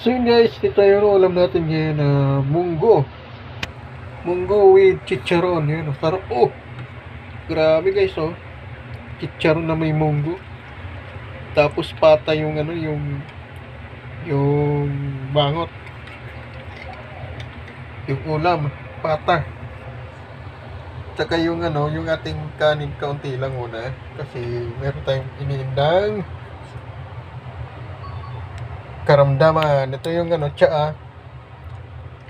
So yun guys, ito yung ulam natin ngayon na munggo. Munggo with chicharon. Yun, parang grabe guys Chicharon na may munggo. Tapos pata yung yung bangot. Yung ulam, pata. Tsaka yung yung ating kanin kaunti lang muna. Kasi meron tayong iniindang karamdaman. Ito yung tsaa.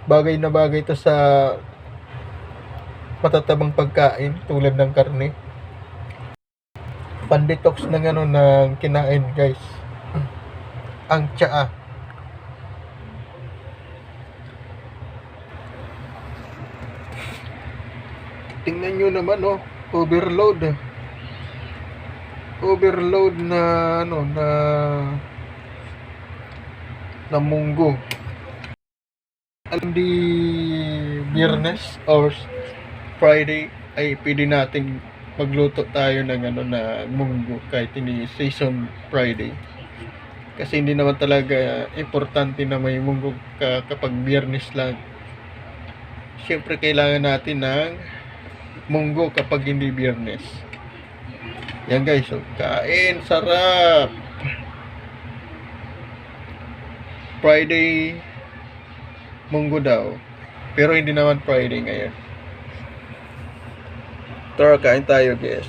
Bagay na bagay to sa matatabang pagkain tulad ng karne. Pandetox ng ng kinain guys. Ang tsaa. Tingnan nyo naman overload. Overload na na munggo. Di Biyernes or Friday ay pwede nating magluto tayo ng na munggo kahit hindi season Friday. Kasi hindi naman talaga importante na may munggo kapag Biyernes lang. Siyempre kailangan natin ng munggo kapag hindi Biyernes. Yan guys, kain, sarap. Friday munggo daw. Pero hindi naman Friday ngayon. Tara, kain tayo guys.